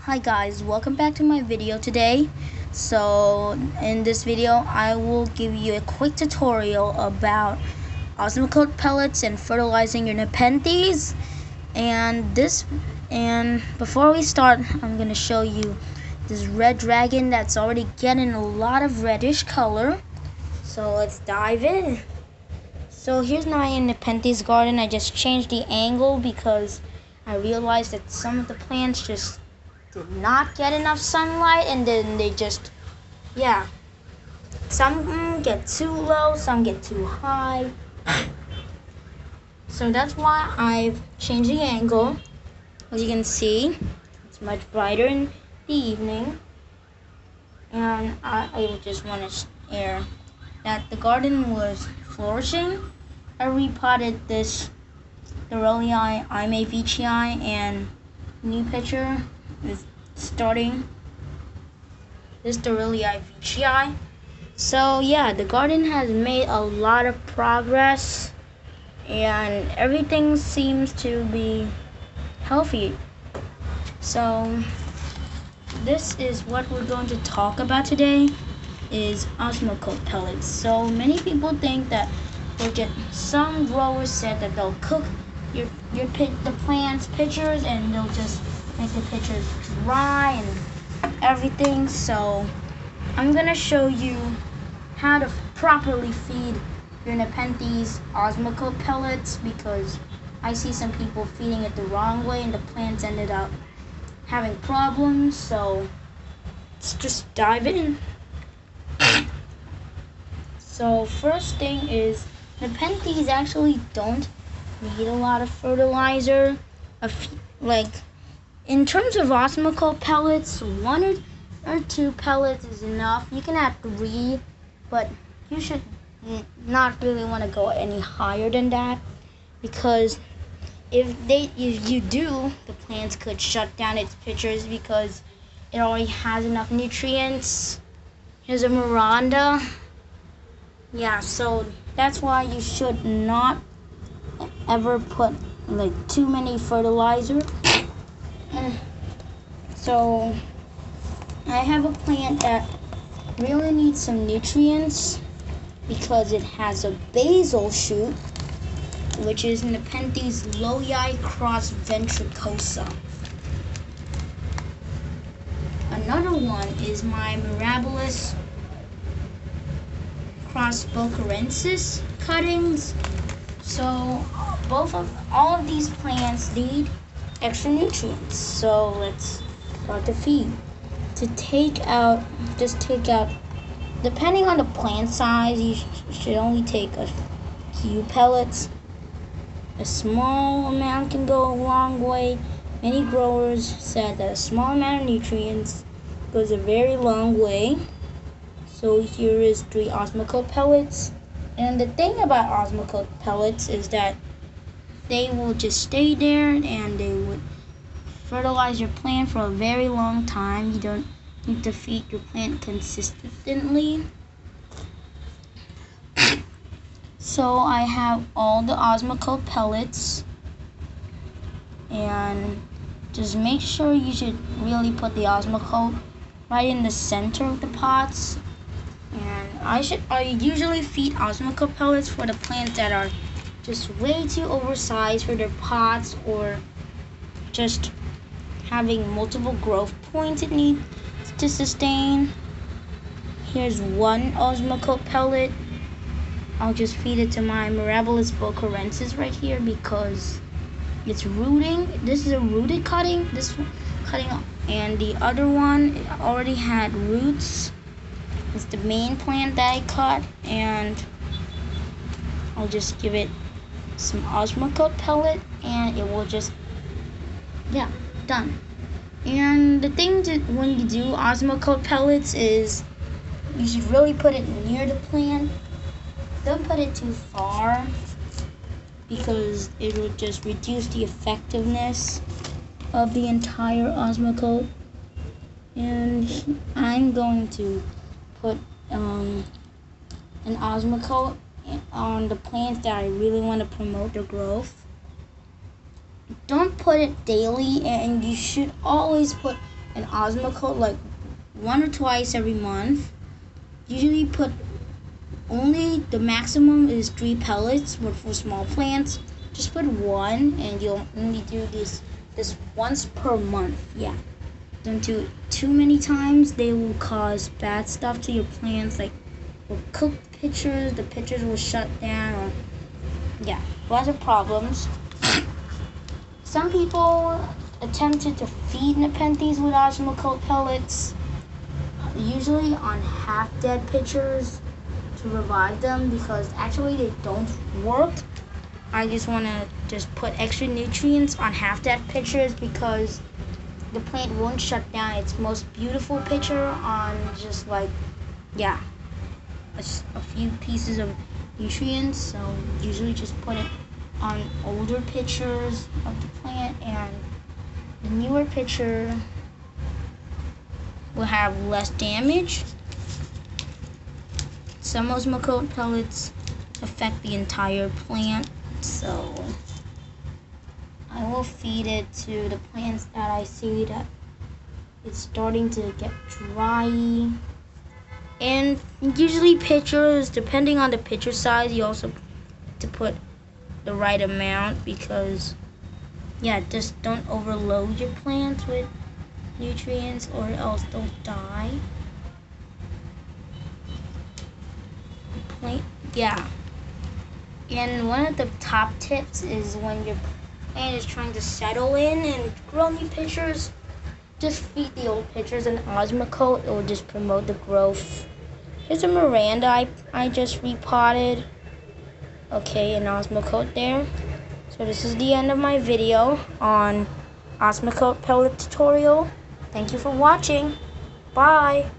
Hi guys, welcome back to my video today. So in this video I will give you a quick tutorial about osmocote pellets and fertilizing your Nepenthes. And before we start, I'm gonna show you this red dragon that's already getting a lot of reddish color. So let's dive in. So here's my Nepenthes garden. I just changed the angle because I realized that some of the plants just did not get enough sunlight, and then they just, some get too low, some get too high. So that's why I've changed the angle. As you can see, it's much brighter in the evening, and I just want to share that the garden was flourishing. I repotted this Peter.D.Animator, and new picture is starting this Peter.D.Animator. So yeah, the garden has made a lot of progress and everything seems to be healthy. So this is what we're going to talk about today, is osmocote pellets. So many people think that some growers said that they'll cook the plants pitchers and they'll just make the pitchers dry and everything. So I'm gonna show you how to properly feed your Nepenthes osmocote pellets, because I see some people feeding it the wrong way and the plants ended up having problems. So let's just dive in. So first thing is, Nepenthes actually don't need a lot of fertilizer. Like in terms of osmocote pellets, one or two pellets is enough. You can add 3, but you should not really want to go any higher than that, because if you do, the plants could shut down its pitchers because it already has enough nutrients. Here's a Miranda. Yeah, so that's why you should not ever put like too many fertilizer. So I have a plant that really needs some nutrients because it has a basal shoot, which is Nepenthes loyi cross ventricosa. Another one is my Mirabilis cross bocarensis cuttings. So all of these plants need extra nutrients. So let's start to feed. Just take out, depending on the plant size, you should only take a few pellets. A small amount can go a long way. Many growers said that a small amount of nutrients goes a very long way. So here is 3 osmocote pellets. And the thing about osmocote pellets is that they will just stay there and they would fertilize your plant for a very long time. You don't need to feed your plant consistently. So I have all the osmocote pellets, and just make sure you should really put the osmocote right in the center of the pots. And I usually feed osmocote pellets for the plants that are just way too oversized for their pots, or just having multiple growth points it needs to sustain. Here's 1 osmocote pellet. I'll just feed it to my Mirabilis bocarensis right here because it's rooting. This is a rooted cutting. This cutting, and the other one already had roots. It's the main plant that I cut, and I'll just give it some osmocote pellet and it will just, done. And the thing when you do osmocote pellets is you should really put it near the plant. Don't put it too far because it will just reduce the effectiveness of the entire osmocote. And I'm going to put an osmocote on the plants that I really want to promote their growth. Don't put it daily, and you should always put an osmocote like 1 or 2 every month. Usually put only the maximum is 3 pellets, but for small plants, just put 1, and you'll only do this once per month. Yeah, don't do it too many times. They will cause bad stuff to your plants, like will cook pitchers. The pitchers will shut down, or yeah, lots of problems. Some people attempted to feed Nepenthes with osmocote pellets, usually on half-dead pitchers to revive them, because actually they don't work. I just want to put extra nutrients on half-dead pitchers because the plant won't shut down its most beautiful pitcher on just like, yeah, a few pieces of nutrients. So usually just put it on older pitchers of the plant, and the newer pitcher will have less damage. Some osmocote pellets affect the entire plant, so I will feed it to the plants that I see that it's starting to get dry. And usually pitchers, depending on the pitcher size, you also have to put the right amount, because yeah, just don't overload your plants with nutrients or else they'll die. Yeah. And one of the top tips is when your plant is trying to settle in and grow new pitchers, just feed the old pitchers an osmocote. It will just promote the growth. Here's a Miranda I just repotted. Okay, an osmocote there. So this is the end of my video on osmocote pellet tutorial. Thank you for watching. Bye.